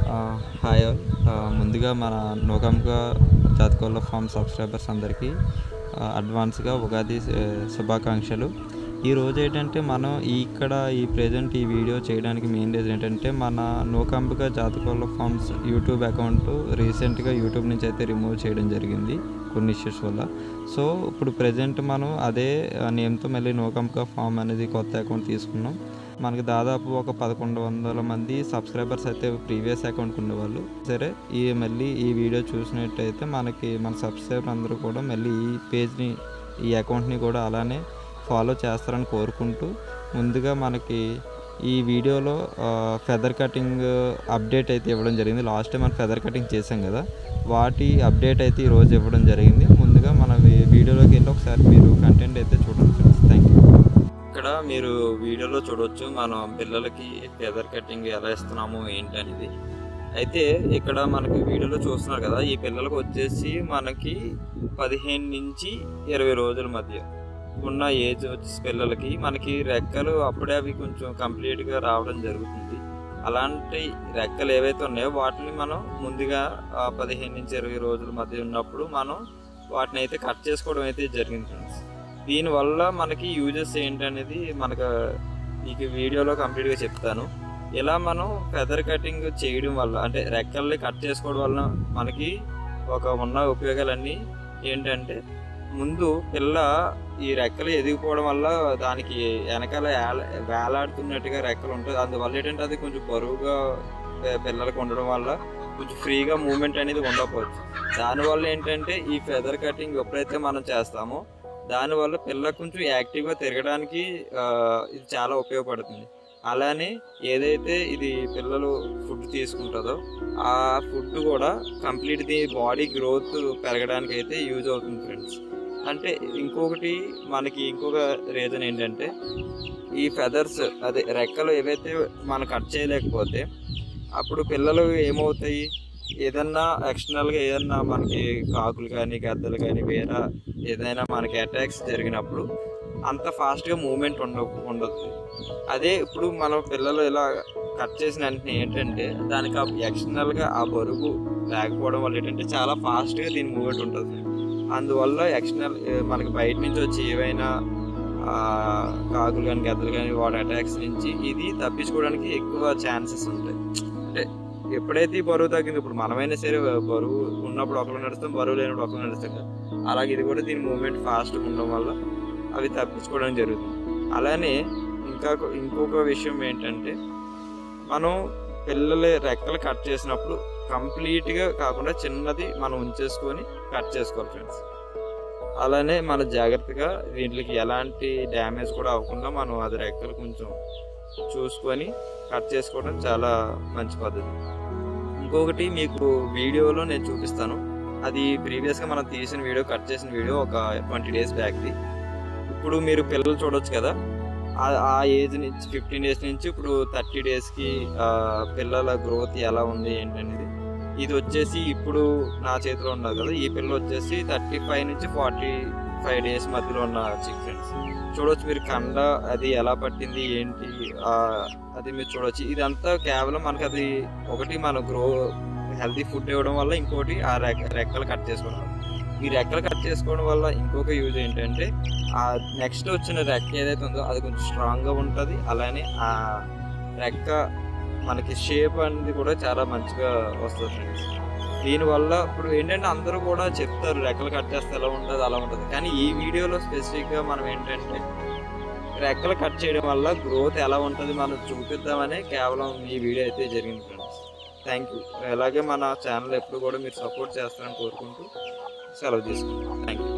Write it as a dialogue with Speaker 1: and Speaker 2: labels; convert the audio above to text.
Speaker 1: Hi all. ముందుగా మన Nookambika జాతికోళ్ళ form subscribers అందరికీ అడ్వాన్స్గా ఉగాది శుభాకాంక్షలు. ఈరోజు ఏంటంటే మనం ఈ ప్రెజెంట్ ఈ వీడియో చేయడానికి మెయిన్ రీజన్ ఏంటంటే మన నూకాంబిక జాతికోళ్ళ ఫామ్స్ యూట్యూబ్ అకౌంట్ రీసెంట్గా యూట్యూబ్ నుంచి అయితే రిమూవ్ చేయడం జరిగింది కొన్ని ఇష్యూస్ వల్ల. సో ఇప్పుడు ప్రెజెంట్ మనం అదే నేమ్తో మళ్ళీ నూకాంబిక ఫామ్ అనేది కొత్త అకౌంట్ తీసుకున్నాం. మనకి దాదాపు ఒక 1100 మంది సబ్స్క్రైబర్స్ అయితే ప్రీవియస్ అకౌంట్కి ఉండేవాళ్ళు. సరే మళ్ళీ ఈ వీడియో చూసినట్టయితే మన సబ్స్క్రైబర్ అందరూ కూడా మళ్ళీ ఈ పేజ్ని ఈ అకౌంట్ని కూడా అలానే ఫాలో చేస్తారని కోరుకుంటూ, ముందుగా మనకి ఈ వీడియోలో ఫెదర్ కటింగ్ అప్డేట్ అయితే ఇవ్వడం జరిగింది. లాస్ట్ టైం మనం ఫెదర్ కటింగ్ చేసాం కదా, వాటి అప్డేట్ అయితే ఈరోజు ఇవ్వడం జరిగింది. ముందుగా మన వీడియోలోకి వెళ్ళి ఒకసారి మీరు కంటెంట్ అయితే చూడండి ఫ్రెండ్స్. Thank you. ఇక్కడ మీరు వీడియోలో చూడవచ్చు మనం పిల్లలకి ఫెదర్ కటింగ్ ఎలా ఇస్తున్నాము ఏంటి అనేది. అయితే ఇక్కడ మనకి వీడియోలో చూస్తున్నారు కదా, ఈ పిల్లలకు వచ్చేసి మనకి 15 నుంచి 20 రోజుల మధ్య ఉన్న ఏజ్ వచ్చేసి పిల్లలకి మనకి రెక్కలు అప్పుడే అవి కొంచెం కంప్లీట్గా రావడం జరుగుతుంది. అలాంటి రెక్కలు ఏవైతే ఉన్నాయో వాటిని మనం ముందుగా 15 నుంచి 20 రోజుల మధ్య ఉన్నప్పుడు మనం వాటిని అయితే కట్ చేసుకోవడం అయితే జరిగింది ఫ్రెండ్స్. దీనివల్ల మనకి యూజెస్ ఏంటనేది మనకు ఈ వీడియోలో కంప్లీట్గా చెప్తాను. ఇలా మనం ఫెదర్ కటింగ్ చేయడం వల్ల అంటే రెక్కల్ని కట్ చేసుకోవడం వల్ల మనకి ఉన్న ఉపయోగాలన్నీ ఏంటంటే, ముందు పిల్ల ఈ రెక్కలు ఎదిగిపోవడం వల్ల దానికి వెనకాల వేలాడుతున్నట్టుగా రెక్కలు ఉంటుంది. అందువల్ల ఏంటంటే అది కొంచెం బరువుగా పిల్లలకు ఉండడం వల్ల కొంచెం ఫ్రీగా మూమెంట్ అనేది ఉండకపోవచ్చు. దానివల్ల ఏంటంటే ఈ ఫెదర్ కటింగ్ ఎప్పుడైతే మనం చేస్తామో దానివల్ల పిల్ల కొంచెం యాక్టివ్గా తిరగడానికి ఇది చాలా ఉపయోగపడుతుంది. అలానే ఏదైతే ఇది పిల్లలు ఫుడ్ తీసుకుంటుందో ఆ ఫుడ్ కూడా కంప్లీట్ బాడీ గ్రోత్ పెరగడానికి అయితే యూజ్ అవుతుంది ఫ్రెండ్స్. అంటే మనకి ఇంకొక రీజన్ ఏంటంటే, ఈ ఫెదర్స్ అదే రెక్కలు ఏవైతే మనం కట్ చేయలేకపోతే అప్పుడు పిల్లలు ఏమవుతాయి, ఏదన్నా ఎక్స్టర్నల్గా ఏదన్నా మనకి కాకులు కానీ గద్దలు కానీ వేరే ఏదైనా మనకి అటాక్స్ జరిగినప్పుడు అంత ఫాస్ట్గా మూమెంట్ ఉండదు. అదే ఇప్పుడు మనం పిల్లలు ఇలా కట్ చేసిన వెంటనే ఏంటంటే దానికి ఎక్స్టర్నల్గా ఆ బరువు లేకపోవడం వల్ల ఏంటంటే చాలా ఫాస్ట్గా దీని మూమెంట్ ఉంటుంది. అందువల్ల ఎక్స్టర్నల్ మనకి బయట నుంచి వచ్చి ఏవైనా కాకులు కానీ గద్దలు కానీ వాటి అటాక్స్ నుంచి ఇది తప్పించుకోవడానికి ఎక్కువ ఛాన్సెస్ ఉంటాయి. అంటే ఎప్పుడైతే బరువు తగ్గింది, ఇప్పుడు మనమైనా సరే బరువు ఉన్నప్పుడు ఒకరు నడుస్తాం, బరువు లేనప్పుడు ఒకరు నడుస్తాం కదా, అలాగే ఇది కూడా దీని మూమెంట్ ఫాస్ట్గా ఉండడం వల్ల అవి తప్పించుకోవడం జరుగుతుంది. అలానే ఇంకొక విషయం ఏంటంటే, మనం పిల్లల రెక్కలు కట్ చేసినప్పుడు కంప్లీట్గా కాకుండా చిన్నది మనం ఉంచేసుకొని కట్ చేసుకోవాలి ఫ్రెండ్స్. అలానే మన జాగ్రత్తగా వీటికి ఎలాంటి డ్యామేజ్ కూడా అవ్వకుండా మనం అది రెక్కలు కొంచెం చూసుకొని కట్ చేసుకోవడం చాలా మంచి పద్ధతి. ఇంకొకటి మీకు వీడియోలో నేను చూపిస్తాను. అది ప్రీవియస్గా మనం తీసిన వీడియో, కట్ చేసిన వీడియో ఒక 20 days బ్యాక్ది. ఇప్పుడు మీరు పిల్లలు చూడవచ్చు కదా, ఆ ఏజ్ నుంచి 15 days నుంచి ఇప్పుడు 30 daysకి పిల్లల గ్రోత్ ఎలా ఉంది ఏంటనేది. ఇది వచ్చేసి ఇప్పుడు నా చేతిలో ఉన్నది కదా, ఈ పిల్ల వచ్చేసి 35 నుంచి 45 days మధ్యలో ఉన్న చిక్ ఫ్రెండ్స్. చూడవచ్చు మీరు కండ అది ఎలా పట్టింది ఏంటి అది మీరు చూడవచ్చు. ఇదంతా కేవలం మనకి అది ఒకటి మన హెల్తీ ఫుడ్ ఇవ్వడం వల్ల, ఇంకోటి ఆ రెక్కలు కట్ చేసుకోవడం వల్ల. ఈ రెక్కలు కట్ చేసుకోవడం వల్ల ఇంకొక యూజ్ ఏంటంటే, ఆ నెక్స్ట్ వచ్చిన రెక్క ఏదైతే ఉందో అది కొంచెం స్ట్రాంగ్గా ఉంటుంది. అలానే ఆ రెక్క మనకి షేప్ అనేది కూడా చాలా మంచిగా వస్తుంది ఫ్రెండ్స్. దీనివల్ల ఇప్పుడు ఏంటంటే అందరూ కూడా చెప్తారు రెక్కలు కట్ చేస్తే ఎలా ఉంటుంది అలా ఉంటుంది, కానీ ఈ వీడియోలో స్పెసిఫిక్గా మనం ఏంటంటే రెక్కలు కట్ చేయడం వల్ల గ్రోత్ ఎలా ఉంటుంది మనం చూపిద్దామని కేవలం ఈ వీడియో అయితే జరిగింది ఫ్రెండ్స్. Thank you. అలాగే మన ఛానల్ ఎప్పుడు కూడా మీరు సపోర్ట్ చేస్తారని కోరుకుంటూ సెలవు తీసుకుంటాం. Thank you.